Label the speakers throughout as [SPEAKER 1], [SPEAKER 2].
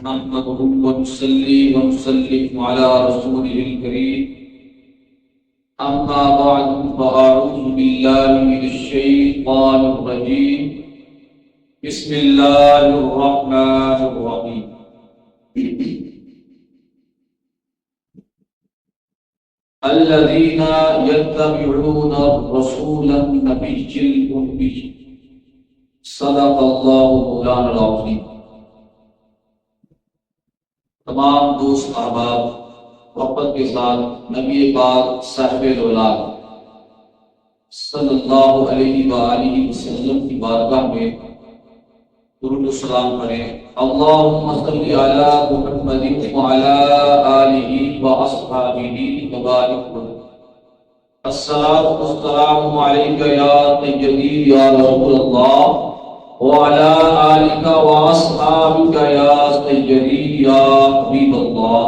[SPEAKER 1] نحمده ونصلي ونسلم على رسوله الكريم أما بعد فأعوذ بالله من الشيطان الرجيم بسم الله الرحمن الرحيم الذين يتبعون الرسول النبي الأمي صدق الله مولانا العظيم۔ تمام دوست احباب محبت کے ساتھ نبی پاک صاحب الاولاد صلی اللہ علیہ وآلہ وسلم کی بارگاہ میں درود و سلام پڑھیں۔ اللہم صلی علی محمد وعلی آلہ واصحابہ وبارک وسلم۔ الصلاۃ والسلام علیک یا سیدی یا رسول اللہ وعلى آلك وأصحابك يا سيدي يا حبيب الله۔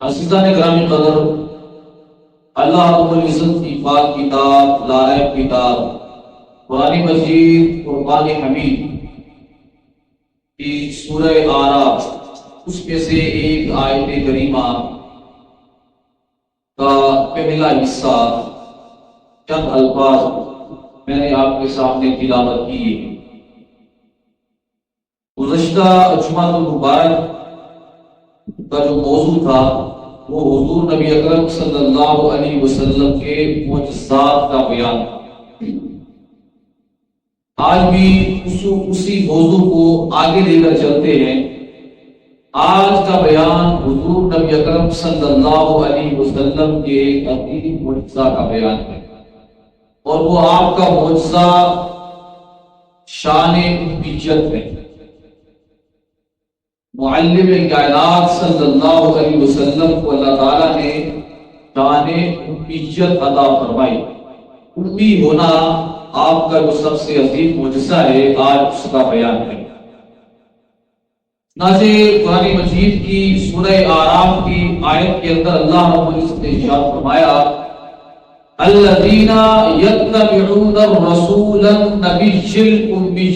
[SPEAKER 1] عزیزان گرامی قدر، اللہ رب العزت کی پاک کتاب، لائق کتاب قرآن مجید قرآن حمید کی سورہ اعراف، اس میں سے ایک آیت کریمہ کا پہلا حصہ چند الفاظ میں نے آپ کے سامنے تلاوت کی ہے۔ گزشتہ جمعہ المبارک کا جو موضوع تھا وہ حضور نبی اکرم صلی اللہ علیہ وسلم کے معجزات کا بیان تھا۔ آج بھی اسی موضوع کو آگے لے کر چلتے ہیں۔ آج کا بیان حضور نبی اکرم صلی اللہ علیہ وسلم کے عظیم معجزہ کا بیان ہے، اور وہ آپ کا معجزہ شان امت ہے۔ معلم کائنات صلی اللہ علیہ وسلم کو اللہ تعالیٰ نے شان امت عطا فرمائی۔ امی ہونا آپ کا جو سب سے عظیم معجزہ ہے، آج اس کا بیان ہے۔ چنانچہ قرآن مجید کی سورہ اعراف کی آیت کے اندر اللہ رب العزت نے ارشاد فرمایا الذین یتبعون الرسول النبی الأمی،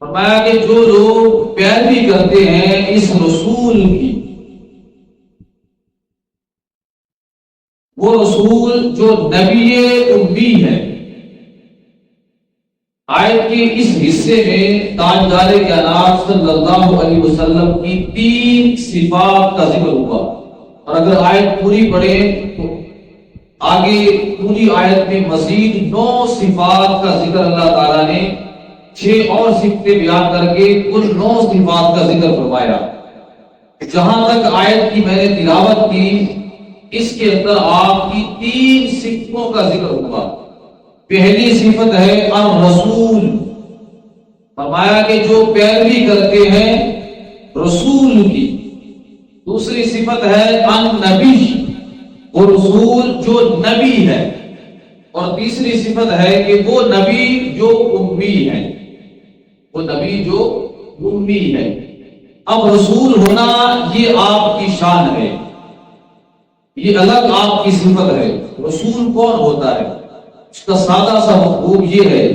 [SPEAKER 1] فرمایا کہ جو لوگ پیروی کرتے ہیں اس رسول کی، وہ رسول جو نبی امی ہے۔ آیت کے اس حصے میں تاجدار کائنات صلی اللہ علیہ وسلم کی 3 صفات کا ذکر ہوا، اور اگر آیت پوری پڑھیں تو آگے پوری آیت میں مزید 9 صفات کا ذکر اللہ تعالیٰ نے 6 اور صفتیں بیان کر کے کل 9 صفات کا ذکر فرمایا۔ جہاں تک آیت کی میں نے تلاوت کی، اس کے اندر آپ کی 3 صفتوں کا ذکر ہوا۔ پہلی صفت ہے الرسول، فرمایا کہ جو پیروی کرتے ہیں رسول کی۔ دوسری صفت ہے النبی، وہ رسول جو نبی ہے۔ اور تیسری صفت ہے کہ وہ نبی جو امی ہے، وہ نبی جو امی ہے۔ اب رسول ہونا یہ آپ کی شان ہے، یہ الگ آپ کی صفت ہے۔ رسول کون ہوتا ہے؟ اس کا سادہ سا مفہوم یہ ہے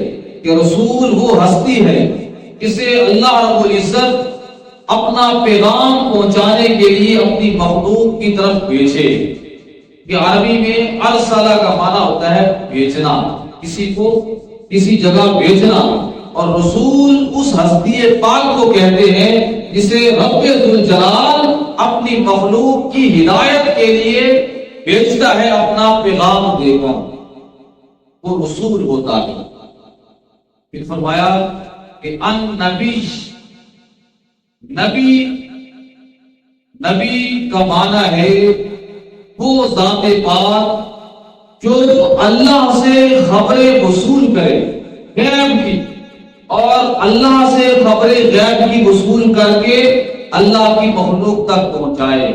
[SPEAKER 1] کہ رسول وہ ہستی ہے جسے اللہ رب العزت اپنا پیغام پہنچانے کے لیے اپنی مخلوق کی طرف بھیجے۔ کہ عربی میں ارسلہ کا معنی ہوتا ہے بھیجنا، کسی کو کسی جگہ بھیجنا، اور رسول اس ہستی پاک کو کہتے ہیں جسے رب ذوالجلال اپنی مخلوق کی ہدایت کے لیے بھیجتا ہے اپنا پیغام دے کر، وہ رسول ہوتا ہے۔ پھر فرمایا کہ النبی، نبی کا معنی ہے وہ ذات پاک جو اللہ سے خبریں وصول کرے غیب کی، اور اللہ سے خبریں غیب کی وصول کر کے اللہ کی مخلوق تک پہنچائے۔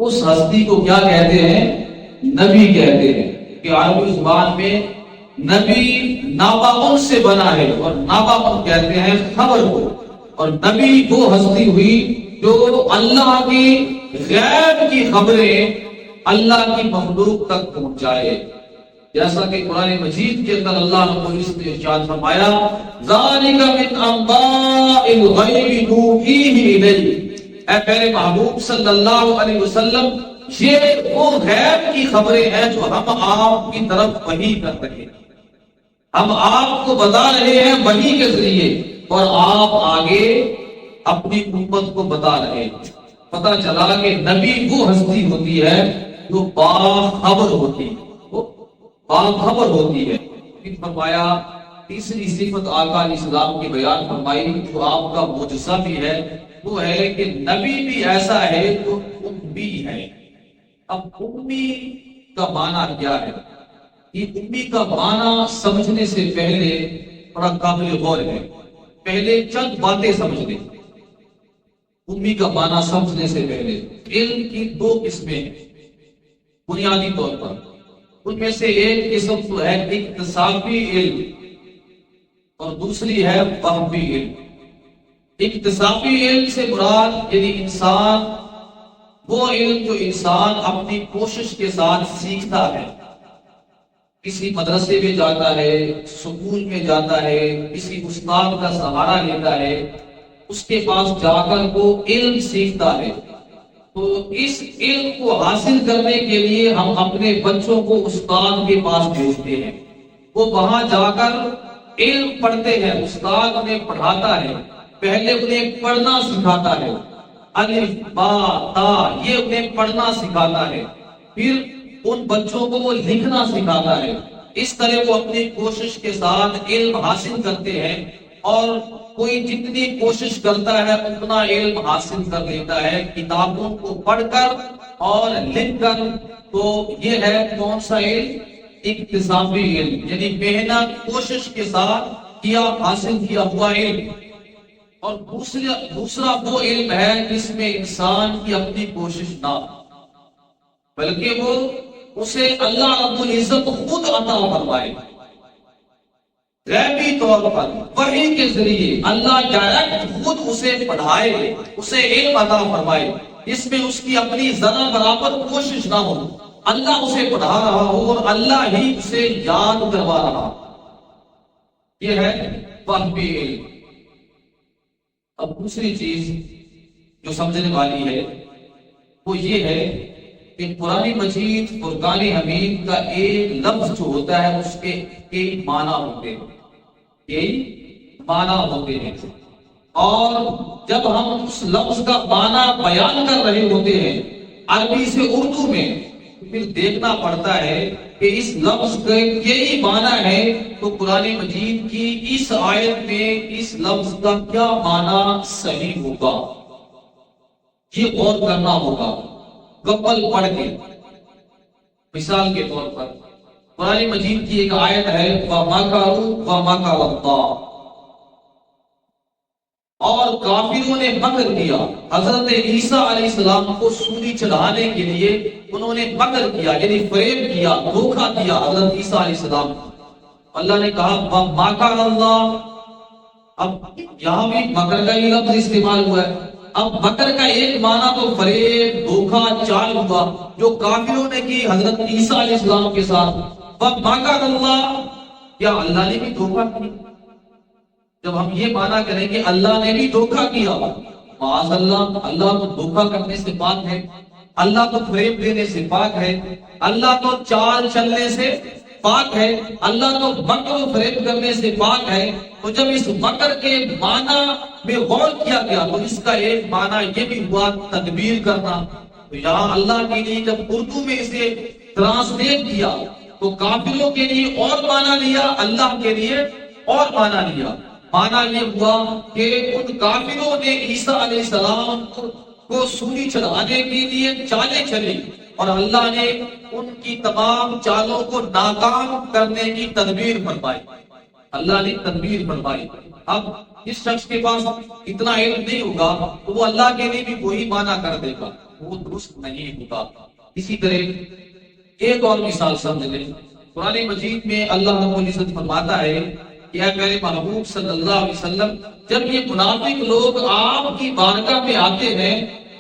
[SPEAKER 1] اس ہستی کو کیا کہتے ہیں؟ نبی کہتے ہیں۔ کہ عربی زبان میں نبی نابا سے بنا ہے، اور نابا کہتے ہیں خبر کو، اور نبی وہ ہستی ہوئی جو اللہ کی غیب کی خبریں اللہ کی مخلوق تک پہنچائے۔ جیسا کہ قرآن مجید کے اندر اللہ رب العزت نے ارشاد فرمایا ذالک من انباء الغیب نوحیہ الیک، اے پیارے محبوب صلی اللہ علیہ وسلم یہ وہ غیب کی خبریں ہیں جو ہم آپ کی طرف وحی کر رہے ہیں، ہم آپ کو بتا رہے ہیں وحی کے ذریعے، اور آپ آگے اپنی امت کو بتا رہے ہیں۔ پتہ چلا کہ نبی وہ ہستی ہوتی ہے جو باخبر ہوتی ہے، وہ باخبر ہوتی ہے۔ پھر فرمایا تیسری صفت آقا علیہ السلام کی بیان فرمائی جو آپ کا معجزہ بھی ہے، وہ ہے کہ نبی بھی ایسا ہے جو امی ہے۔ اب امی کا معنی کیا ہے؟ یہ امی کا معنی سمجھنے سے پہلے بڑا قابل غور ہے، پہلے چند باتیں سمجھ لیں۔ امی کا معنی سمجھنے سے پہلے علم کی دو قسمیں ہیں بنیادی طور پر، ان میں سے ایک قسم تو ہے اکتسابی علم اور دوسری ہے فہمی علم۔ اکتسابی علم سے مراد یعنی انسان وہ علم جو انسان اپنی کوشش کے ساتھ سیکھتا ہے، کسی مدرسے میں جاتا ہے، سکول میں جاتا ہے، کسی استاد کا سہارا لیتا ہے، اس کے پاس جا کر وہ علم سیکھتا ہے۔ تو اس علم کو حاصل کرنے کے لیے ہم اپنے بچوں کو استاد کے پاس بھیجتے ہیں، وہ وہاں جا کر علم پڑھتے ہیں، استاد انہیں پڑھاتا ہے، پہلے انہیں پڑھنا سکھاتا ہے، الف با تا یہ انہیں پڑھنا سکھاتا ہے، پھر ان بچوں کو وہ لکھنا سکھاتا ہے۔ اس طرح وہ اپنی کوشش کے ساتھ علم حاصل کرتے ہیں، اور کوئی جتنی کوشش کرتا ہے اتنا علم حاصل کر لیتا ہے کتابوں کو پڑھ کر اور لکھ کر۔ تو یہ ہے کون سا علم؟ اکتسابی علم، یعنی محنت کوشش کے ساتھ کیا حاصل کیا ہوا علم۔ اور دوسرا وہ علم ہے جس میں انسان کی اپنی کوشش نہ ہو، بلکہ وہ اسے اللہ رب العزت خود عطا فرمائے، غیبی طور پر وحی کے ذریعے اللہ ڈائریکٹ خود اسے پڑھائے، اسے علم عطا فرمائے، اس میں اس کی اپنی ذرہ برابر کوشش نہ ہو، اللہ اسے پڑھا رہا ہو اور اللہ ہی اسے یاد کروا رہا ہو۔ یہ ہے فہمی علم۔ اب دوسری چیز جو سمجھنے والی ہے وہ یہ ہے کہ قرآن مجید فرقان حمید کا ایک لفظ جو ہوتا ہے اس کے کئی معنی ہوتے ہیں، کئی معنی ہوتے ہیں، اور جب ہم اس لفظ کا معنی بیان کر رہے ہوتے ہیں عربی سے اردو میں، پھر دیکھنا پڑتا ہے کہ اس لفظ کے کئی معنی ہے، تو قرآن مجید کی اس آیت میں اس لفظ کا کیا معنی صحیح ہوگا یہ غور کرنا ہوگا قبل پڑھ کے۔ مثال کے طور پر قرآن مجید کی ایک آیت ہے وَمَكَرُوا وَمَكَرَ اللَّهُ، اور کافروں نے مکر کیا، حضرت عیسیٰ علیہ السلام کو سولی چڑھانے کے لیے انہوں نے مکر کیا، یعنی فریب کیا، دھوکہ دیا حضرت عیسیٰ علیہ السلام۔ اللہ نے کہا وَمَكَرَ اللَّهُ، اب یہاں بھی مکر کا یہ لفظ استعمال ہوا ہے۔ اب مکر کا ایک معنی تو فریب، دھوکہ، چال ہوا جو کافروں نے کی حضرت عیسیٰ علیہ السلام کے ساتھ۔ وَمَكَرَ اللَّهُ، کیا اللہ نے بھی دھوکہ کیا؟ جب ہم یہ معنی کریں کہ اللہ نے بھی دھوکہ کیا، معاذ اللہ، اللہ تو دھوکہ کرنے سے پاک ہے، اللہ تو فریب دینے سے پاک ہے، اللہ تو چال چلنے سے پاک ہے، اللہ تو مکر و فریب کرنے سے پاک ہے۔ تو جب اس مکر کے معنی میں غور کیا گیا تو اس کا ایک معنی یہ بھی ہوا تدبیر کرنا۔ تو یہاں اللہ کے لیے جب اردو میں اسے ٹرانسلیٹ کیا تو کافروں کے لیے اور معنی لیا، اللہ کے لیے اور معنی لیا۔ معنی یہ ہوا کہ ان کافروں نے عیسیٰ علیہ السلام کو سولی چڑھانے کے لیے چالیں چلی، اور اللہ نے ان کی تمام چالوں کو ناکام کرنے کی تدبیر فرمائی، اللہ نے تدبیر فرمائی۔ اب اس شخص کے پاس اتنا علم نہیں ہوگا تو وہ اللہ کے لیے بھی وہی معنی کر دے گا، وہ درست نہیں ہوگا۔ اسی طرح ایک اور مثال سمجھ لیں، قرآن مجید میں اللہ رب العزت فرماتا ہے کہ اے میرے محبوب صلی اللہ علیہ وسلم، جب یہ منافق لوگ آپ کی بارگاہ میں آتے ہیں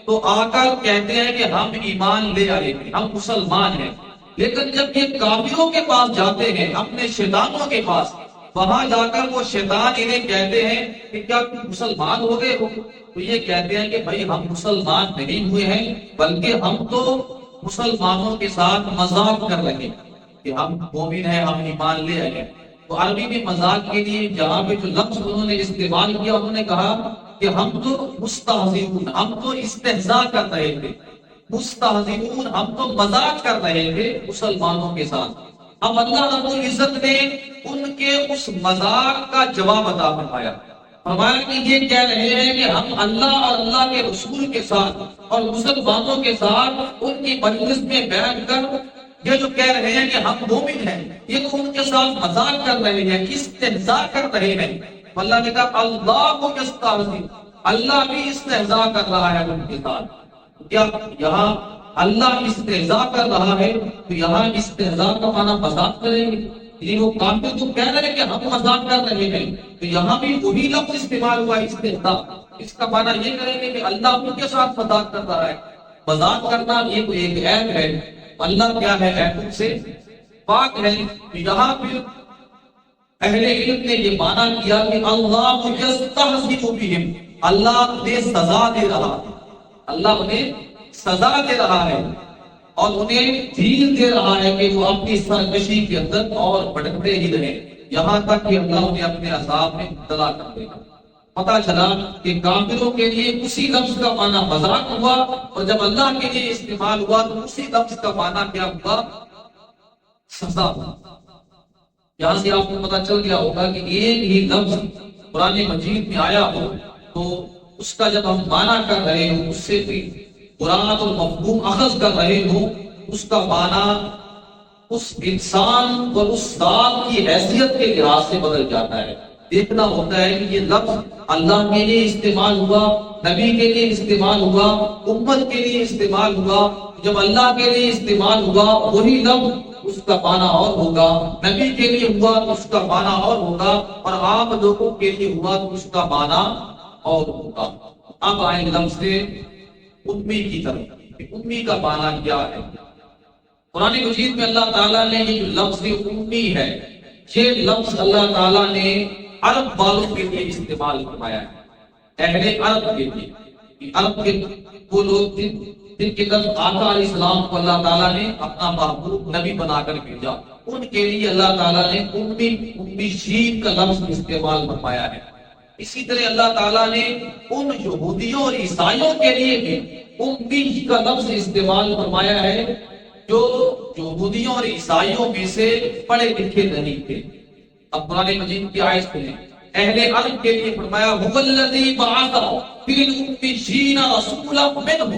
[SPEAKER 1] تو آ کر کہتے ہیں کہ ہم ایمان لے آئے ہیں، ہم مسلمان ہیں، لیکن جب یہ کافروں کے پاس جاتے ہیں، اپنے شیطانوں کے پاس، وہاں جا کر وہ شیطان انہیں کہتے ہیں کہ کیا تم مسلمان ہو گئے ہو؟ تو یہ کہتے ہیں کہ بھائی ہم مسلمان نہیں ہوئے ہیں، بلکہ ہم تو مسلمانوں کے ساتھ مذاق کر رہے ہیں کہ ہم مومن ہیں، ہم ایمان لے آئے ہیں۔ تو عربی میں مذاق کے لیے جہاں پہ جو لفظ انہوں نے استعمال کیا، انہوں نے کہا کہ ہم تو مستہزئون، ہم تو استہزاء کر رہے تھے، مستہزئون، ہم تو مذاق کر رہے تھے مسلمانوں کے ساتھ۔ اب اللہ رب العزت نے ان کے اس مذاق کا جواب عطا فرمایا، فرمایا کہ یہ کہہ رہے ہیں کہ ہم اللہ اور اللہ کے رسول کے ساتھ اور مسلمانوں کے ساتھ ان کی مجلس میں بیٹھ کر یہ جو کہہ رہے ہیں کہ ہم مومن ہیں، یہ تو ان کے ساتھ مذاق کر رہے ہیں، استہزاء کر رہے ہیں۔ اللہ نے کہا اللہ کو یستہزئ، اللہ بھی استہزاء کر رہا ہے ان کے ساتھ۔ کیا یہاں اللہ استہزاء کر رہا ہے تو یہاں استہزاء کا معنی مذاق کریں گے؟ یہ وہ کافر تو کہہ رہے ہیں کہ ہم مذاق کر رہے ہیں، تو یہاں بھی وہی لفظ استعمال ہوا استہزاء۔ اس کا معنی یہ کریں گے کہ اللہ ان کے ساتھ مذاق کر رہا ہے۔ مذاق کرنا یہ کوئی ایک عیب ہے، اللہ کیا ہے عیبوں سے پاک ہے۔ یہاں پھر اہل علم نے یہ معنی کیا کہ اللہ یستہزئ بہم، اللہ انہیں سزا دے رہا ہے، اللہ انہیں سزا دے رہا ہے اور انہیں ڈھیل دے رہا ہے کہ وہ اپنی سرکشی کے اندر اور بھٹکتے ہی رہیں، یہاں تک کہ اللہ انہیں اپنے عذاب میں مبتلا کر دے گا۔ پتہ چلا کہ کافروں کے لیے اسی لفظ کا معنی مذاق ہوا، اور جب اللہ کے لیے استعمال ہوا تو اسی لفظ کا معنی کیا ہوا؟ سزا۔ یہاں سے آپ کو پتہ چل گیا ہوگا کہ ایک ہی لفظ قرآن مجید میں آیا ہو تو اس کا جب ہم معنی کر رہے ہوں، اس سے مراد اور مفہوم اخذ کر رہے ہوں، اس کا معنی اس انسان اور اس ذات کی حیثیت کے لحاظ سے بدل جاتا ہے۔ دیکھنا ہوتا ہے کہ یہ لفظ اللہ کے لیے استعمال ہوا، نبی کے لیے استعمال ہوا، امت کے لیے استعمال ہوا۔ جب اللہ کے لیے استعمال ہوا وہی لفظ اس کا معنی اور ہوگا، نبی کے لیے ہوا تو اس کا معنی اور ہوگا، اور عام لوگوں کے لیے ہوا تو اس کا معنی اور ہوگا۔ اب آئیں لفظ امی کی طرف، امی کا معنی کیا ہے؟ قرآن مجید میں اللہ تعالیٰ نے یہ جو لفظ امی ہے، یہ لفظ اللہ تعالیٰ نے عرب والوں کے لیے استعمال فرمایا ہے، اہل عرب کے لیے۔ عرب کے وہ لوگ جن کی طرف آقا علیہ السلام کو اللہ تعالیٰ نے اپنا محبوب نبی بنا کر بھیجا، ان کے لیے اللہ تعالیٰ نے امی شین کا لفظ استعمال فرمایا ہے۔ اسی طرح اللہ تعالیٰ نے ان یہودیوں اور عیسائیوں کے لیے بھی امی کا لفظ استعمال فرمایا ہے جو یہودیوں اور عیسائیوں میں سے پڑھے لکھے نہیں تھے۔ اب قرآن مجید کی آیت سنیں، اہل عرب کے لیے فرمایا هو الذی بعث فی الامیین رسولا منہم،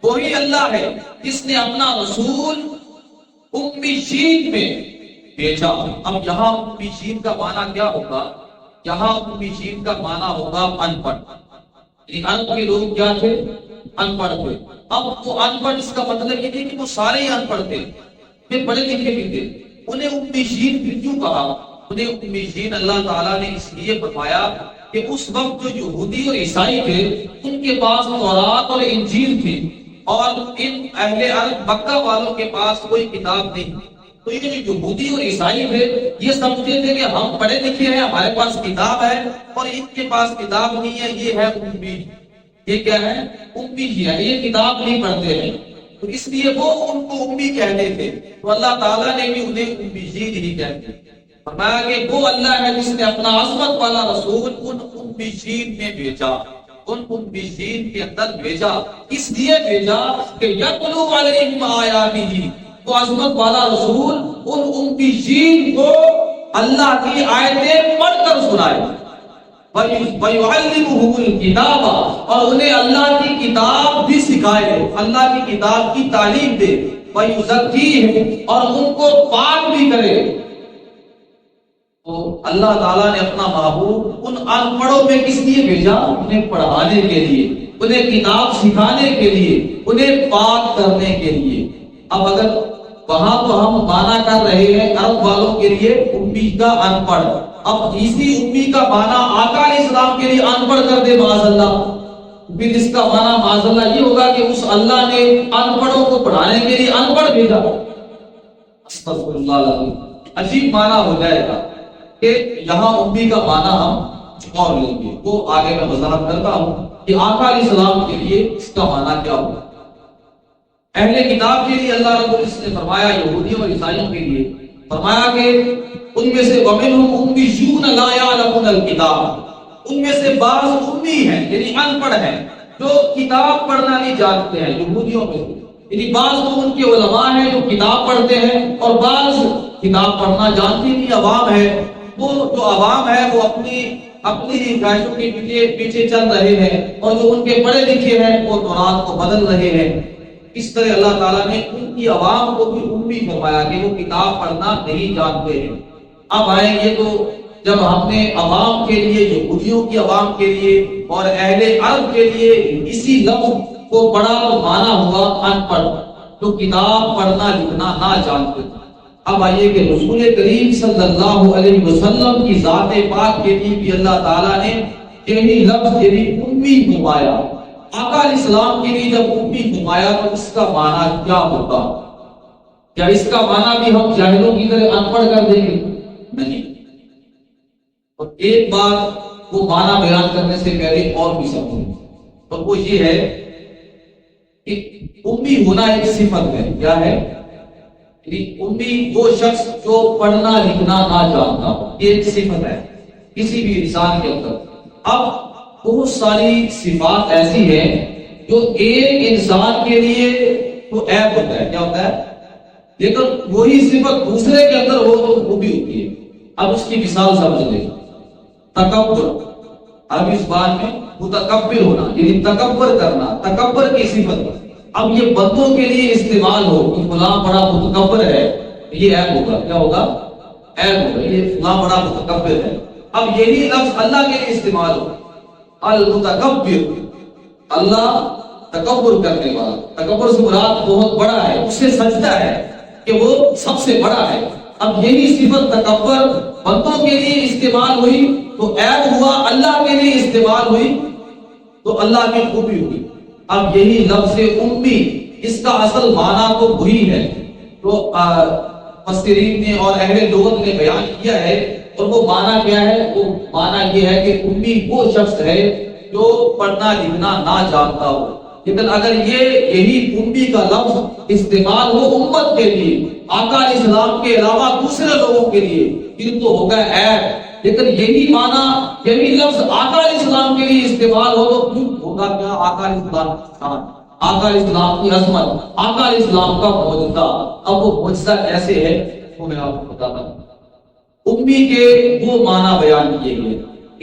[SPEAKER 1] وہی اللہ ہے جس نے اپنا رسول امیین میں بھیجا۔ اب یہاں امیین کا معنی کیا ہوگا؟ یہاں امیین کا معنی ہوگا ان پڑھ۔ عرب کے لوگ کیا تھے؟ ان پڑھ تھے۔ اب وہ ان پڑھ، اس کا مطلب یہ نہیں کہ وہ سارے ہی ان پڑھ تھے، وہ پڑھے لکھے بھی تھے۔ انہیں امیین بھی کیوں کہا؟ انہیں امیین اللہ تعالیٰ نے اس لیے فرمایا کہ اس وقت جو یہودی اور عیسائی تھے ان کے پاس تورات اور انجیل تھی، اور ان اہل عرب مکہ والوں کے پاس کوئی کتاب نہیں۔ تو یہ جو یہودی اور عیسائی تھے یہ سمجھتے تھے کہ ہم پڑھے لکھے ہیں، ہمارے پاس کتاب ہے، اور ان کے پاس کتاب نہیں ہے، یہ ہے امی۔ یہ کیا ہے؟ امی ہے، یہ کتاب نہیں پڑھتے ہیں، تو اس لیے وہ ان کو امی کہتے تھے۔ تو اللہ تعالیٰ نے بھی انہیں امیین ہی کہتے، فرمایا کہ وہ اللہ ہے جس نے اپنا عظمت والا رسول ان امیین میں بھیجا، ان امیین کے اندر بھیجا۔ اس لیے بھیجا کہ یتلو علیہم آیاتہ، وہ عظمت والا رسول ان امیین کو اللہ کی آیتیں پڑھ کر سنائے، وَيُعَلِّمُهُمُ الْكِتَابَ، اور انہیں اللہ کی کتاب بھی سکھائے، اللہ کی کتاب کی تعلیم دے، وَيُزَكِّيهِمْ، اور ان کو پاک بھی کرے۔ تو اللہ تعالیٰ نے اپنا محبوب ان ان پڑھوں میں کس لیے بھیجا؟ انہیں پڑھانے کے لیے، انہیں کتاب سکھانے کے لیے، انہیں پاک کرنے کے لیے۔ اب اگر وہاں تو ہم معنی کر رہے ہیں عرب والوں کے لیے امی کا ان پڑھ، اب اسی امی کا معنی آقا علیہ السلام کے لیے ان پڑھ کر دے معاذ اللہ، پھر اس کا معنی معاذ اللہ یہ ہوگا کہ اس اللہ نے ان پڑھوں کو پڑھانے کے لیے ان پڑھ بھیجا۔ استغفر اللہ العظیم، عجیب معنی ہو جائے گا کہ یہاں امی کا معنی ہم اور لیں گے، وہ آگے میں وضاحت کرتا ہوں کہ آقا علیہ السلام کے لیے اس کا معنی کیا ہوگا۔ اہل کتاب کے لیے اللہ رب العزت نے فرمایا، یہودیوں اور عیسائیوں کے لیے فرمایا کہ ان میں سے وَمِنْهُمْ أُمِّيُّونَ لَا يَعْلَمُونَ الْكِتَابَ، ان میں سے بعض امی ہیں یعنی ان پڑھ ہیں جو کتاب پڑھنا نہیں جانتے ہیں، یہودیوں میں سے یعنی بعض تو ان کے علماء ہیں جو کتاب پڑھتے ہیں اور بعض کتاب پڑھنا جانتی نہیں عوام ہے، وہ جو عوام ہے وہ اپنی خواہشوں کے پیچھے چل رہے ہیں، اور جو ان کے پڑھے لکھے ہیں وہ تورات کو بدل رہے ہیں۔ اس طرح اللہ تعالیٰ نے ان کی عوام کو بھی امی فرمایا کہ وہ کتاب پڑھنا نہیں جانتے ہیں۔ اب آئیں یہ تو جب ہم نے عوام کے لیے، یہودیوں کی عوام کے لیے اور اہل عرب کے لیے اسی لفظ کو پڑھا تو مانا ہوا ان پڑھ، جو کتاب پڑھنا لکھنا نہ جانتے تھے۔ اب آئیے کہ رسول کریم صلی اللہ علیہ وسلم کی ذات پاک کے لیے بھی اللہ تعالیٰ نے یہی لفظ یعنی امی فرمایا۔ آقا علیہ السلام کے لیے جب امی فرمایا تو اس کا معنی کیا ہوگا؟ کیا اس کا معنی بھی ہم جاہلوں کی طرح ان پڑھ کر دیں گے؟ نہیں۔ اور ایک بات وہ معنی بیان کرنے سے پہلے اور بھی سمجھیں، اور وہ یہ ہے کہ امی ہونا ایک صفت ہے۔ کیا ہے؟ امی وہ شخص جو پڑھنا لکھنا نہ جانتا ہو، یہ ایک صفت ہے کسی بھی انسان کے اندر۔ اب بہت ساری صفات ایسی ہیں جو ایک انسان کے لیے تو عیب ہوتا ہے، کیا ہوتا ہے، لیکن وہی صفت دوسرے کے اندر ہو تو وہ بھی ہوتی ہے۔ اب اس کی مثال سمجھ لیں، تکبر، عربی زبان میں متکبر ہونا یعنی تکبر کرنا، تکبر کی صفت۔ اب یہ بندوں کے لیے استعمال ہو کہ فلاں بڑا متکبر ہے، یہ عیب ہوگا، کیا ہوگا، عیب ہوگا، یہ فلاں بڑا متکبر ہے۔ اب یہی لفظ اللہ کے لیے استعمال ہو، المتکبر، اللہ تکبر کرنے والا، تکبر سے مراد بہت بڑا ہے، اسے سجدہ ہے کہ وہ سب سے بڑا ہے۔ اب یہی صفت تکبر بندوں کے لیے استعمال ہوئی تو عیب ہوا، اللہ کے لیے استعمال ہوئی تو اللہ کی خوبی ہوئی۔ اب یہی لفظ امی، اس کا اصل معنی تو وہی ہے تو مفسرین نے اور اہل لغت نے بیان کیا ہے، اور وہ معنی کیا ہے؟ وہ معنی یہ ہے کہ امی وہ شخص ہے جو پڑھنا لکھنا نہ جانتا ہو۔ لیکن اگر یہی امی کا لفظ استعمال ہو امت کے لیے، آقا علیہ السلام کے علاوہ دوسرے لوگوں کے لیے، پھر تو ہوگا عیب۔ لیکن یہی معنی، یہی لفظ آقا علیہ السلام کے لیے استعمال ہو تو پھر ہوگا کیا، آقا علیہ السلام کی شان، آقا علیہ السلام کی عظمت، آقا علیہ السلام کا معجزہ۔ اب وہ معجزہ کیسے ہے وہ میں آپ کو بتاتا ہوں۔ امی کے وہ معنی بیان کیے گئے۔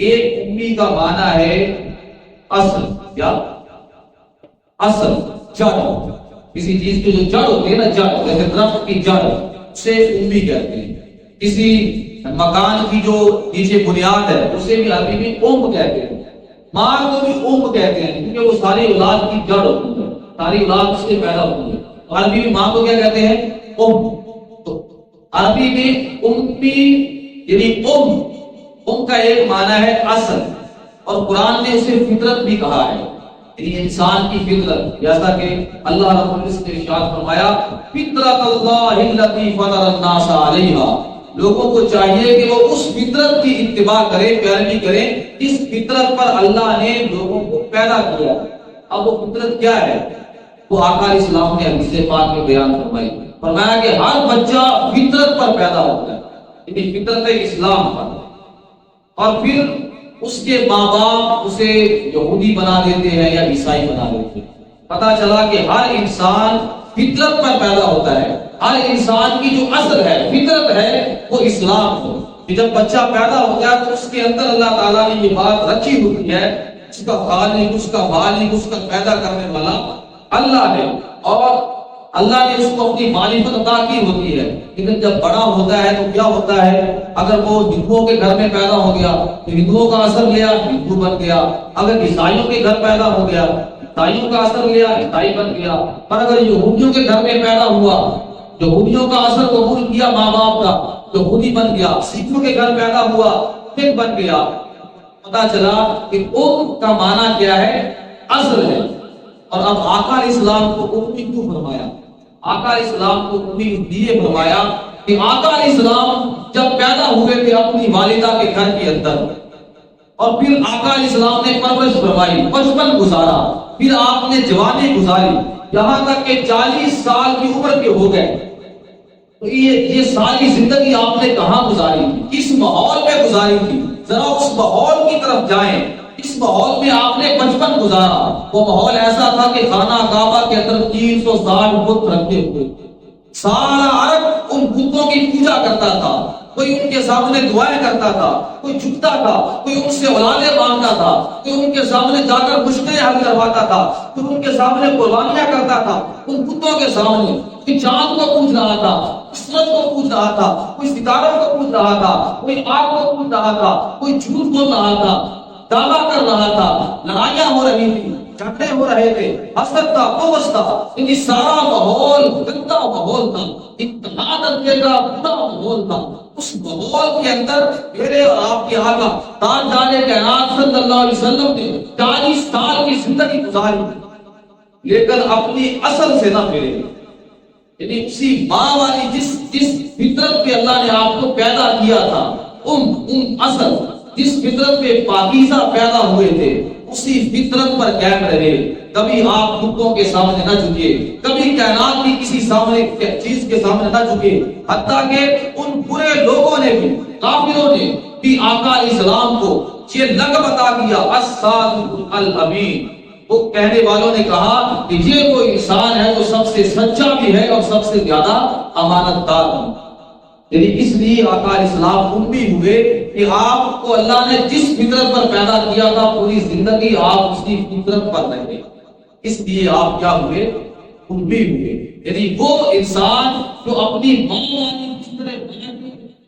[SPEAKER 1] ایک امی کا معنی ہے اصل، کیا اصل، جڑ، کسی چیز کی جو جڑ ہوتی ہے نا، جڑ، جیسے درخت کی جڑ، اسے امی کہتے ہیں۔ کسی مکان کی جو نیچے بنیاد ہے اسے بھی عربی میں ام کہتے ہیں۔ ماں کو بھی ام کہتے ہیں کیونکہ وہ ساری اولاد کی جڑ ہوتی ہے، ساری اولاد اس سے پیدا ہوتی ہے۔ عربی میں ماں کو کیا کہتے ہیں؟ ام۔ تو عربی میں امی یعنی ام کا ایک معنی ہے اصل، اور قرآن نے اسے فطرت بھی کہا ہے، یعنی انسان کی فطرت، جیسا کہ اللہ رب العزت نے ارشاد فرمایا فطرت اللہ التی فطر الناس علیہا، لوگوں کو چاہیے کہ وہ اس فطرت کی اتباع کریں، پیروی کریں اس فطرت پر اللہ نے لوگوں کو پیدا کیا۔ اب وہ فطرت کیا ہے؟ وہ آقا علیہ السلام نے حدیث پاک میں بیان فرمایا کہ ہر بچہ فطرت پر پیدا ہوتا ہے، یعنی فطرت اسلام پر، اور پھر اس کے ماں باپ اسے یہودی بنا دیتے ہیں یا عیسائی بنا دیتے ہیں۔ پتہ چلا کہ ہر انسان فطرت پر پیدا ہوتا ہے، ہر انسان کی جو اصل ہے، فطرت ہے، وہ اسلام ہے۔ کہ جب بچہ پیدا ہوتا ہے تو اس کے اندر اللہ تعالیٰ نے یہ بات رکھی ہوتی ہے، اس کا خالق، اس کا مالک، اس کا پیدا کرنے والا اللہ ہے، اور اللہ نے اس کو اپنی معرفت عطا کی ہوتی ہے۔ لیکن جب بڑا ہوتا ہے تو کیا ہوتا ہے؟ اگر وہ ہندوؤں کے گھر میں پیدا ہو گیا تو ہندوؤں کا اثر لیا، ہندو بن گیا۔ اگر عیسائیوں کے گھر پیدا ہو گیا، عیسائیوں کا اثر لیا، عیسائی بن گیا۔ پر اگر یہودیوں کے گھر میں پیدا ہوا، یہودیوں کا اثر قبول کیا ماں باپ کا، یہودی بن گیا۔ سکھوں کے گھر پیدا ہوا، سکھ بن گیا۔ پتا چلا کہ ام کا معنی کیا ہے؟ اصل ہے۔ اور اب آقا علیہ السلام کو امی کیوں فرمایا؟ آقا علیہ السلام کو امید دیے فرمایا کہ آقا علیہ السلام جب پیدا ہوئے تھے اپنی والدہ کے گھر کے اندر، اور پھر آقا علیہ السلام نے پرورش فرمائی، بچپن گزارا، پھر آپ نے جوانی گزاری، یہاں تک کہ 40 سال کی عمر کے ہو گئے. تو یہ ساری زندگی آپ نے کہاں گزاری تھی، کس ماحول میں گزاری تھی؟ ذرا اس ماحول کی طرف جائیں. اس ماحول میں آپ نے بچپن گزارا. وہ ماحول ایسا تھا کہ خانہ کعبہ کے اندر 360 بت رکھے ہوئے، سارا عرب ان بتوں کی پوجا کرتا تھا. کوئی ان کے سامنے دعائیں کرتا تھا، کوئی جھکتا تھا، کوئی ان سے اولادیں مانگتا تھا، کوئی ان کے سامنے جا کر مشکلیں حل کرواتا تھا، کوئی ان کے سامنے قربانیاں کرتا تھا. ان بتوں کے سامنے کوئی چاند کو پوج رہا تھا، سورج کو پوج رہا تھا، کوئی ستاروں کو پوج رہا تھا، کوئی آگ کو پوج رہا تھا، کوئی جھوٹ بول رہا تھا، دعویٰ کر رہا تھا، لڑائیاں ہو رہی تھی، جھگڑے ہو رہے تھے، حسد تھا، بغض تھا. یہ سارا ماحول گندا ماحول تھا، انتہا درجے کا برا ماحول تھا. اس ماحول کے اندر میرے اور آپ کے آقا تاجدار کائنات صلی اللہ علیہ وسلم نے 40 سال کی زندگی گزاری، لیکن اپنی اصل سے نہ پھرے. یعنی اسی ماں والی جس فطرت پہ اللہ نے آپ کو پیدا کیا تھا، ان اصل جس فطرت پہ پاکیزہ پیدا ہوئے تھے، اسی فطرت پر قائم رہے. کبھی آپ بتوں کے سامنے نہ جھکے، کبھی کائنات کی کسی چیز کے سامنے نہ جھکے. حتیٰ کہ ان برے لوگوں نے بھی، کافروں نے بھی آقا علیہ السلام کو یہ لقب عطا کیا، الصادق الامین. وہ کہنے والوں نے کہا کہ یہ وہ انسان ہے جو سب سے سچا بھی ہے اور سب سے زیادہ امانت دار ہے. یعنی اس لیے آقا علیہ السلام امی ہوئے کہ آپ کو اللہ نے جس فطرت پر پیدا کیا تھا پوری زندگی آپ اسی فطرت پر رہے. اس لیے آپ کیا ہوئے؟ امی ہوئے. یعنی وہ انسان جو اپنی ماں والی جس طرح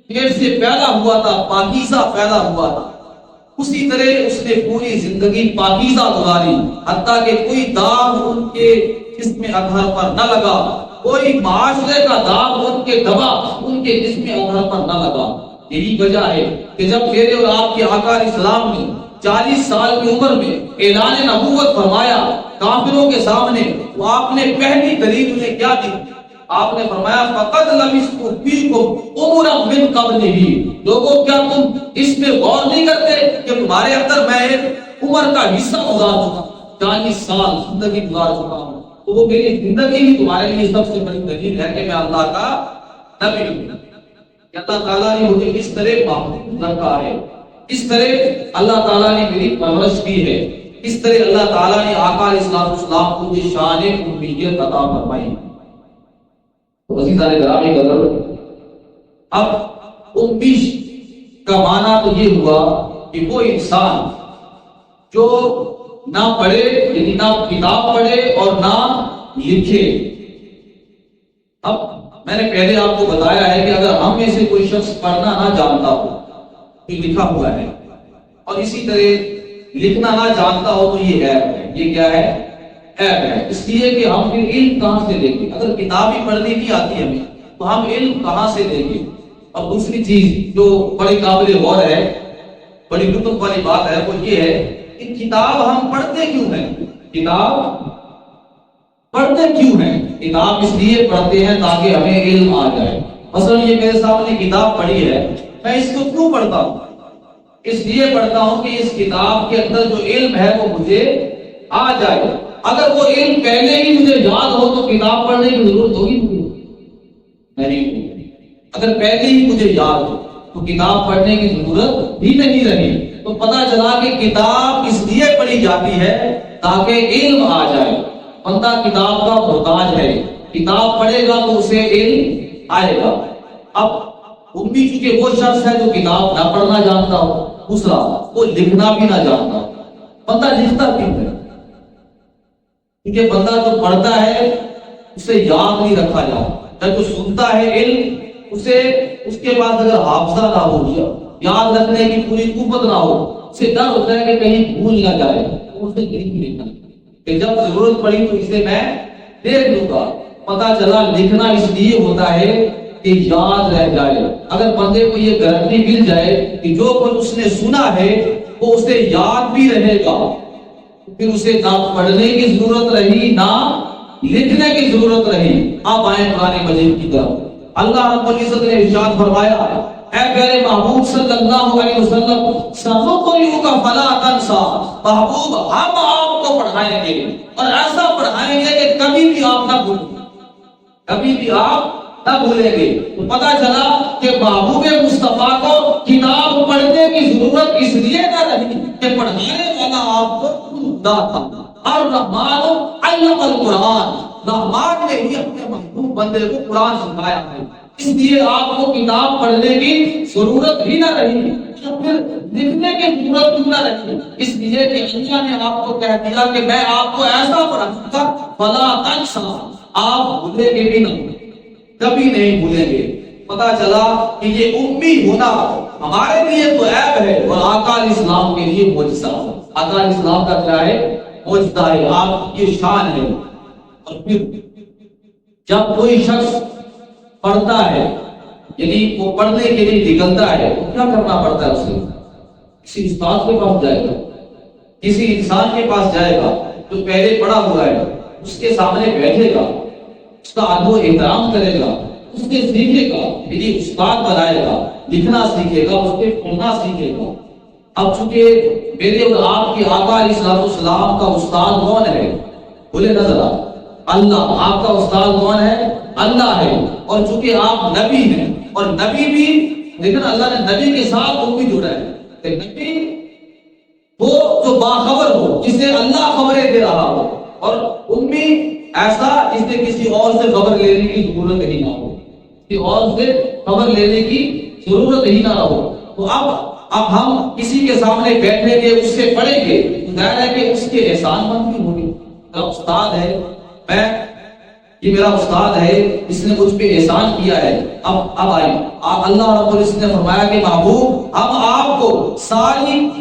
[SPEAKER 1] پیٹ سے پیدا ہوا تھا، پاکیزہ پیدا ہوا تھا، اسی طرح اس نے پوری زندگی پاکیزہ گزاری. حتیٰ کہ کوئی داغ ان کے جسم اطہر پر نہ لگا، کوئی معاشرے کا داغ ان کے دبا ان کے جسم اطہر پر نہ لگا. یہی وجہ ہے کہ جب میرے اور آپ کے آقا علیہ السلام نے 40 سال کی عمر میں اعلان نبوت فرمایا کافروں کے سامنے، تو آپ نے پہلی دلیل انہیں کیا دی؟ آپ نے فرمایا فقد لبثت فیکم عمرا من قبلہ. لوگوں کیا تم اس پہ غور نہیں کرتے کہ تمہارے اندر میں ایک عمر کا حصہ گزار چکا، 40 سال زندگی گزار چکا ہوں. تو وہ میری زندگی ہی تمہارے لیے سب سے بڑی دلیل ہے کہ میں اللہ کا نبی ہوں. اللہ تعالیٰ نے مجھے اس طرح محفوظ رکھا ہے، اس طرح اللہ تعالیٰ نے میری پرورش کی ہے، اس طرح اللہ تعالیٰ نے آقا علیہ السلام کو یہ شان امیت عطا فرمائی. تو عزیزان گرامی قدر، اب امی کا معنی تو یہ ہوا کہ وہ انسان جو نہ پڑھے، یعنی نہ کتاب پڑھے اور نہ لکھے. اب میں نے پہلے آپ کو بتایا ہے کہ اگر ہم میں سے کوئی شخص پڑھنا نہ جانتا ہو تو لکھا ہوا ہے، اور اسی طرح لکھنا نہ جانتا ہو تو یہ عیب ہے. یہ کیا ہے؟ عیب ہے. اس لیے کہ ہم پھر علم کہاں سے لیں گے؟ اگر کتاب ہی پڑھنی نہیں آتی ہمیں تو ہم علم کہاں سے لیں گے؟ اور دوسری چیز جو بڑی قابل غور ہے، بڑی لطف والی بات ہے، وہ یہ ہے کہ کتاب ہم پڑھتے کیوں ہیں؟ کتاب پڑھتے کیوں ہیں؟ کتاب اس لیے پڑھتے ہیں تاکہ ہمیں علم آ جائے. مثلا یہ میرے سامنے کتاب پڑھی ہے، میں اس کو کیوں پڑھتا ہوں؟ اس لیے پڑھتا ہوں کہ اس کتاب کے اندر جو علم ہے وہ مجھے آ جائے. اگر وہ علم پہلے ہی مجھے یاد ہو تو کتاب پڑھنے کی ضرورت ہوگی نہیں. اگر پہلے ہی مجھے یاد ہو تو کتاب پڑھنے کی ضرورت بھی نہیں رہی. تو پتہ چلا کہ کتاب اس لیے پڑھی جاتی ہے تاکہ علم آ جائے. بندہ کتاب کا محتاج ہے، کتاب پڑھے گا تو اسے علم آئے گا. اب امی چونکہ وہ شخص ہے جو کتاب نہ پڑھنا جانتا ہو، دوسرا وہ لکھنا بھی نہ جانتا ہو. بندہ لکھتا کیوں ہے؟ کیونکہ بندہ جو پڑھتا ہے اسے یاد نہیں رکھا جاتا. جب جو سنتا ہے علم، اسے اس کے بعد اگر حافظہ نہ ہو، یاد رکھنے کی پوری قوت نہ ہو، اسے ڈر ہوتا ہے کہ کہیں بھول نہ جائے، تو اسے نہیں لکھنا کہ جب ضرورت پڑی تو اسے میں دیکھ لوں گا. پتہ چلا لکھنا اس لیے ہوتا ہے کہ یاد رہ جائے. اگر بندے کو یہ گارنٹی مل جائے کہ جو کچھ اس نے سنا ہے وہ اسے یاد بھی رہے گا، پھر اسے نہ پڑھنے کی ضرورت رہی نہ لکھنے کی ضرورت رہی۔ اب آئیں قرآن مجید کی طرف۔ اللہ رب العزت نے ارشاد فرمایا اے پیارے محبوب صلی اللہ علیہ وسلم سنقرئک فلا تنسا، محبوب ہم آپ کو پڑھائیں گے اور ایسا پڑھائیں گے کہ کبھی بھی آپ نہ بھولیں، کبھی بھی آپ نہ بھولیں گے۔ تو پتہ چلا کہ محبوب مصطفیٰ کو کتاب پڑھنے کی ضرورت اس لیے نہ رہی کہ پڑھانے والا آپ کو خدا تھا۔ الرحمن علم القرآن، رحمان نے ہی اپنے محبوب بندے کو قرآن سکھایا ہے، اس لیے آپ کو کتاب پڑھنے کی ضرورت بھی نہ رہی، پھر لکھنے کی ضرورت بھی نہ رہی، اس لیے کہ اللہ نے آپ کو کہہ دیا کہ میں آپ کو ایسا پڑھاؤں گا فلا تنسا، آپ بھولیں گے بھی نہ، کبھی نہیں بھولیں گے۔ پتا چلا کہ یہ امی ہونا ہمارے لیے تو عیب ہے اور آقا علیہ السلام کے لیے معجزہ ہے۔ آقا علیہ السلام کا کیا ہے؟ معجزہ ہے، آپ کی شان ہے۔ اور پھر جب کوئی شخص پڑھتا ہے، یعنی وہ پڑھنے کے لیے نکلتا ہے، تو کیا کرنا پڑتا ہے؟ اسے کسی استاد کے پاس جائے گا، کسی انسان کے پاس جائے گا جو پہلے پڑھا ہوا ہے، اس کے سامنے بیٹھے گا، اس کا ادب و احترام کرے گا، اس سے سیکھے گا، یعنی استاد بنائے گا، لکھنا سیکھے گا، اس سے پڑھنا سیکھے گا۔ اب چونکہ میرے اور آپ کے آقا علیہ السلام کا استاد کون ہے؟ بولے نظر اللہ۔ آپ کا استاد کون ہے؟ اللہ ہے۔ اور چونکہ آپ نبی ہیں، اور نبی بھی لیکن اللہ نے نبی کے ساتھ وہ بھی جڑا ہے کہ نبی وہ جو باخبر ہو، جسے اللہ خبریں دے رہا ہو، اور امی ایسا جس سے کسی اور سے خبر لینے کی ضرورت ہی نہ ہو، کسی اور سے خبر لینے کی ضرورت ہی نہ ہو۔ تو اب ہم کسی کے سامنے بیٹھیں گے، اس سے پڑھیں گے، ظاہر ہے کہ اس کے احسان مند بھی ہوگی۔ میرا استاد ہے، یہ میرا استاد ہے، اس نے مجھ پہ احسان کیا ہے۔ اب آئیں، اللہ رب العزت نے فرمایا کہ محبوب ہم آپ کو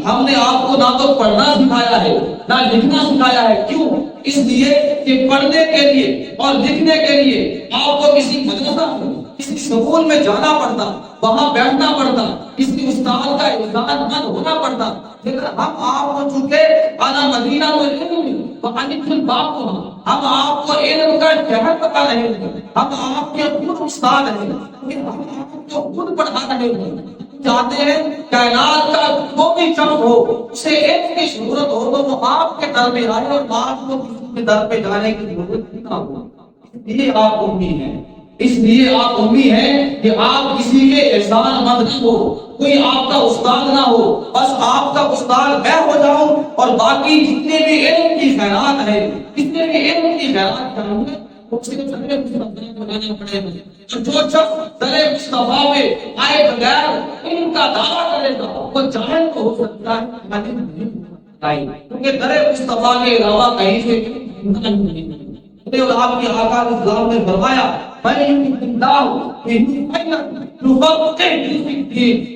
[SPEAKER 1] ہم نے آپ کو نہ تو پڑھنا سکھایا ہے نہ لکھنا سکھایا ہے۔ کیوں؟ اس لیے کہ پڑھنے کے لیے اور لکھنے کے لیے آپ کو کسی مدرسہ میں، کسی اسکول میں جانا پڑتا، وہاں بیٹھنا پڑتا، کسی استاد کا احسان مند ہونا پڑتا۔ لیکن ہم آپ کو چونکہ انا مدینہ تو ہم آپ کو علم کا شہر بتا رہے ہیں، ہم آپ کے خود استاد ہیں، ہم آپ کو خود پڑھا رہے ہیں۔ چاہتے ہیں کائنات کا وہ بھی شخص ہو، اسے علم کی ضرورت ہو تو وہ آپ کے در میں آئے، اور آپ کو کسی کے در پہ جانے کی ضرورت نہ ہو۔ اس لیے آپ امی ہیں، اس لیے آپ امی ہیں کہ آپ کسی کے احسان مند نہ ہو، کوئی آپ کا استاد نہ ہو، بس آپ کا استاد میں ہو جاؤں، اور باقی جتنے بھی علم کی خیرات ہے، جتنے بھی علم کی خیرات کروں گے، اسے درے مصطفیٰ بنانا پڑے گا۔ جو شخص درے مصطفیٰ میں آئے بغیر علم کا دعویٰ کرے گا، وہ جاہل تو ہو سکتا ہے، عالم نہیں ہو سکتا ہے، کیونکہ درے مصطفیٰ کے علاوہ کہیں سے نہیں۔ اور آپ کے آقا علیہ السلام نے فرمایا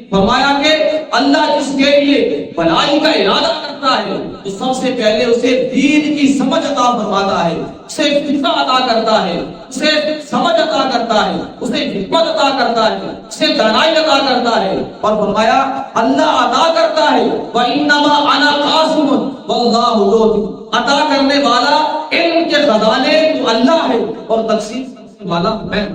[SPEAKER 1] فرمایا کہ اللہ جس کے لیے بھلائی کا ارادہ کرتا ہے تو سب سے پہلے اسے دین کی سمجھ عطا فرماتا ہے، اسے فقہ عطا کرتا ہے، اسے سمجھ عطا کرتا ہے، اسے حکمت عطا کرتا ہے، اسے دانائی عطا کرتا ہے۔ اور فرمایا اللہ عطا کرتا ہے وَإِنَّمَا أَنَا قَاسِمٌ وَاللَّهُ يُؤْتِي، عطا کرنے والا علم کے خزانے تو اللہ ہے اور تقسیم کرنے والا میں۔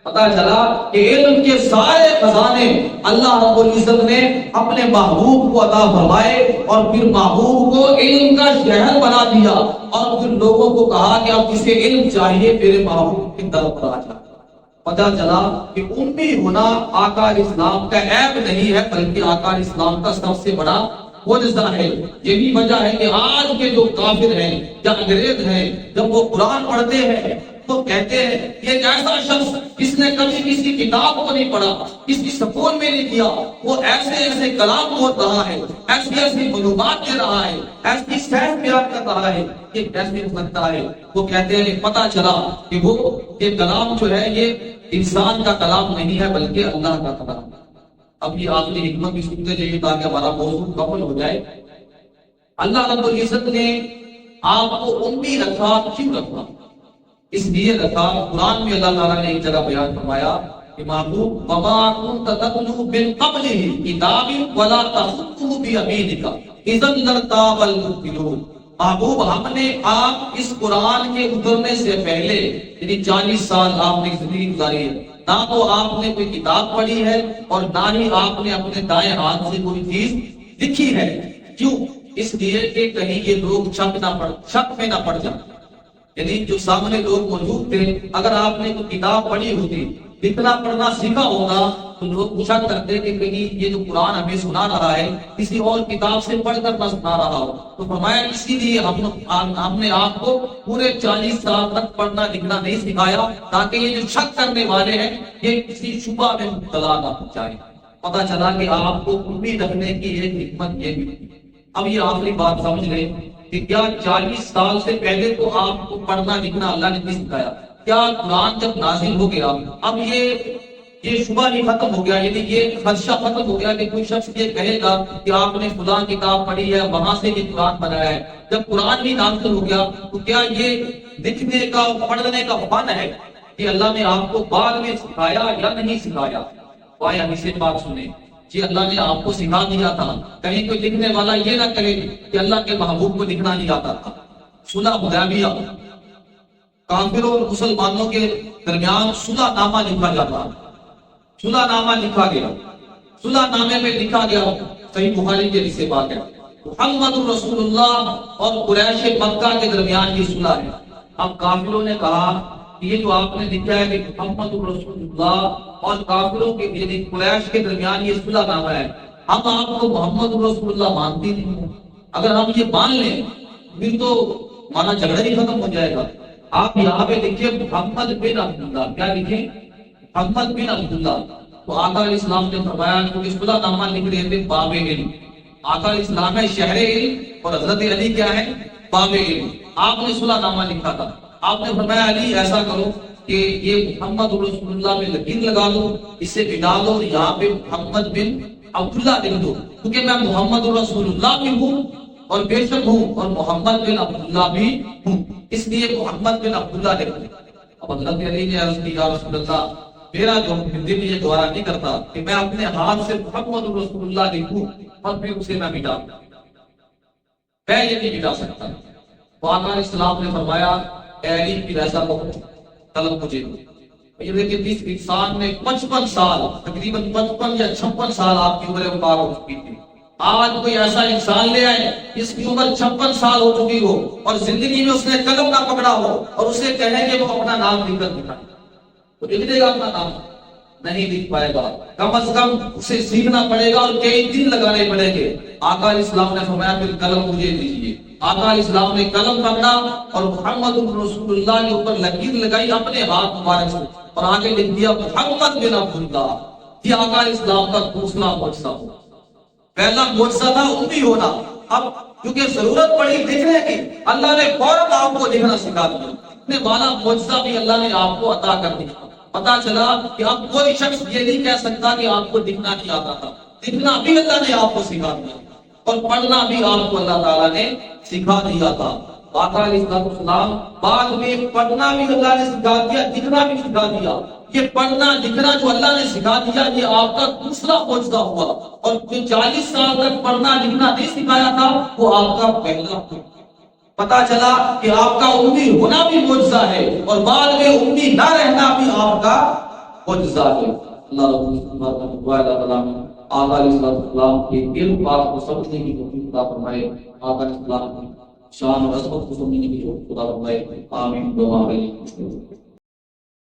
[SPEAKER 1] پتا چلا کہ علم کے سارے خزانے اللہ رب العزت نے اپنے محبوب کو عطا فرمائے، اور پھر محبوب کو علم کا شہر بنا دیا، اور پھر لوگوں کو کہا کہ اب جسے علم چاہیے میرے محبوب کے در پر آ جائے۔ پتا چلا کہ امی ہونا آقا علیہ السلام کا عیب نہیں ہے، بلکہ آقا علیہ السلام کا سب سے بڑا معجزہ ہے۔ یہی وجہ ہے کہ آج کے جو کافر ہیں یا انگریز ہیں، جب وہ قرآن پڑھتے ہیں تو کہتے ہیں یہ ایک ایسا شخص جس نے کبھی کسی کتاب کو نہیں پڑھا، کسی سکون میں نہیں کیا، وہ ایسے ایسے کلام بول رہا ہے، ایسی ایسی معلومات دے رہا ہے، ایسی سیف بیان کر رہا ہے، یہ کیسے ہو سکتا ہے؟ وہ کہتے ہیں پتہ چلا کہ وہ یہ کلام جو ہے یہ انسان کا کلام نہیں ہے بلکہ اللہ کا کلام ہے۔ اب یہ آخری حکمت بھی سنتے جائیے تاکہ ہمارا موضوع مکمل ہو جائے۔ اللہ رب العزت نے آپ کو امی رکھا، کیوں رکھا؟ اس لیے رکھا، قرآن میں اللہ تعالیٰ نے ایک جگہ بیان فرمایا کہ محبوب وما كنت تتلو من قبله کتاب ولا تخطه بيمينك اذا لارتاب المبطلون، محبوب ہم نے آپ اس قرآن کے اترنے سے پہلے یعنی 40 سال آپ نے زندگی گزاری ہے، نہ تو آپ نے کوئی کتاب پڑھی ہے اور نہ ہی آپ نے اپنے دائیں ہاتھ سے کوئی چیز لکھی ہے۔ کیوں؟ اس لیے کہ کہیں یہ لوگ شک میں نہ پڑ جائیں۔ یعنی جو سامنے لوگ موجود تھے، اگر آپ نے کوئی کتاب پڑھی ہوتی، لکھنا پڑھنا سیکھا ہوگا، تو لوگ شک کرتے کہ کہیں یہ جو قرآن ہمیں سنا رہا ہے کسی اور کتاب سے پڑھ کر نہ سنا رہا ہو۔ تو فرمایا اسی لیے ہم نے آپ کو پورے 40 سال تک پڑھنا لکھنا نہیں سکھایا، تاکہ یہ جو شک کرنے والے ہیں یہ کسی شبہ میں مبتلا نہ ہو جائے۔ پتہ چلا کہ آپ کو امید رکھنے کی ایک حکمت یہ بھی۔ اب یہ آخری بات سمجھ لیں کہ کیا 40 سال سے پہلے تو آپ کو پڑھنا لکھنا اللہ نے نہیں سکھایا؟ کیا قرآن جب نازل ہو گیا اب یہ شبہ ہی ختم ہو گیا، یعنی یہ خدشہ ختم ہو گیا کہ کوئی شخص یہ کہے گا کہ آپ نے فلاں کتاب پڑھی ہے وہاں سے یہ قرآن بنایا ہے؟ جب قرآن بھی نازل ہو گیا تو کیا یہ لکھنے کا پڑھنے کا فن ہے کہ اللہ نے آپ کو بعد میں سکھایا یا نہیں سکھایا؟ وائے ہمیشہ بات سنیں جی، اللہ نے آپ کو سکھا دیا تھا۔ کہیں کوئی لکھنے والا یہ نہ کہے کہ اللہ کے محبوب کو لکھنا نہیں آتا تھا۔ صلح حدیبیہ، کافروں اور مسلمانوں کے درمیان صلح نامہ لکھا جاتا، صلح نامہ لکھا گیا، صلح نامے میں لکھا گیا، صحیح بخاری کے حدیث سے بات ہے، محمد رسول اللہ اور قریش مکہ کے درمیان یہ صلح ہے۔ اب کافروں نے کہا کہ یہ جو آپ نے لکھا ہے کہ محمد رسول اللہ اور کافروں کے یعنی قریش کے درمیان یہ صلح نامہ ہے، ہم آپ کو محمد رسول اللہ مانتے نہیں ہیں۔ اگر ہم یہ مان لیں پھر تو ہمارا جھگڑا ہی ختم ہو جائے گا۔ آپ یہاں پہ لکھیں محمد بن عبداللہ، کیا لکھیں؟ محمد بن عبداللہ۔ تو آقا علیہ السلام نے فرمایا کہ صلح نامہ لکھ رہے تھے باب علم۔ آقا علیہ السلام ہے شہر علم اور حضرت علی کیا ہے؟ باب علم۔ آپ نے صلح نامہ لکھا تھا، آپ نے فرمایا علی ایسا کرو کہ یہ محمد رسول اللہ میں لکیر لگا دو، اسے مٹا دو، یہاں پہ محمد بن عبداللہ لکھ دو، کیونکہ میں محمد رسول اللہ بھی ہوں اور بے شک ہوں اور محمد بن عبداللہ بھی ہوں، اس لیے محمد بن عبداللہ لکھ دو۔ اب حضرت علی نے عرض کی یا رسول اللہ، میرا جو دل یہ گوارا نہیں کرتا کہ میں اپنے ہاتھ سے محمد رسول اللہ لکھوں اور پھر اسے میں مٹا دوں، میں یہ نہیں مٹا سکتا۔ تو آقا علیہ السلام نے فرمایا اے علی پھر ایسا کرو، قلم مجھے دو۔ یہ دیکھیں اس انسان نے 55 سال، تقریباً 55 یا 56 سال آپ کی عمر مبارک ہو چکی تھی، آج کوئی ایسا انسان لے آئے جس کی عمر 56 سال ہو چکی ہو اور زندگی میں اس نے قلم نہ پکڑا ہو اور اسے کہے کہ وہ اپنا نام لکھ کر دکھائے، تو لکھ دے گا اپنا نام؟ نہیں لکھ پائے گا، کم از کم اسے سیکھنا پڑے گا اور کئی دن لگانے پڑیں گے۔ آقا علیہ السلام نے فرمایا پھر قلم مجھے دیجیے۔ آقا علیہ السلام نے قلم پکڑا اور محمد رسول اللہ کے اوپر لکیر لگائی اپنے ہاتھ مبارک سے اور آگے لکھ دیا محمد بن عبداللہ۔ یہ آقا علیہ السلام کا دوسرا معجزہ ہو۔ پہلا معجزہ تھا امی ہونا، اب کیونکہ ضرورت پڑی لکھنے کی، اللہ نے فوراً آپ کو لکھنا سکھا دیا۔ لکھنے والا معجزہ بھی اللہ نے آپ کو عطا کر دیا۔ پتا چلا کہ اب کوئی شخص یہ نہیں کہہ سکتا کہ آپ کو لکھنا نہیں آتا تھا، لکھنا بھی اللہ نے آپ کو سکھا دیا اور پڑھنا بھی آپ کو اللہ تعالیٰ نے سکھا دیا تھا۔ آقا علیہ السلام بعد میں پڑھنا بھی اللہ نے سکھا دیا، لکھنا بھی سکھا دیا۔ یہ پڑھنا لکھنا جو اللہ نے سکھا دیا یہ آپ کا دوسرا معجزہ ہوا، اور جو 40 سال تک پڑھنا لکھنا نہیں سکھایا تھا وہ آپ کا پہلا ہوا۔ پتا چلا کہ آپ کا امی ہونا بھی معجزہ ہے اور بعد میں امی نہ رہنا بھی آپ کا معجزہ ہے۔ اللہ رب العالمین آقا علیہ السلام کے علم پاک کو سمجھنے کی توفیق عطا فرمائے، آقا علیہ السلام کی شان اور عظمت کو سمجھنے کی توفیق عطا فرمائے، آمین۔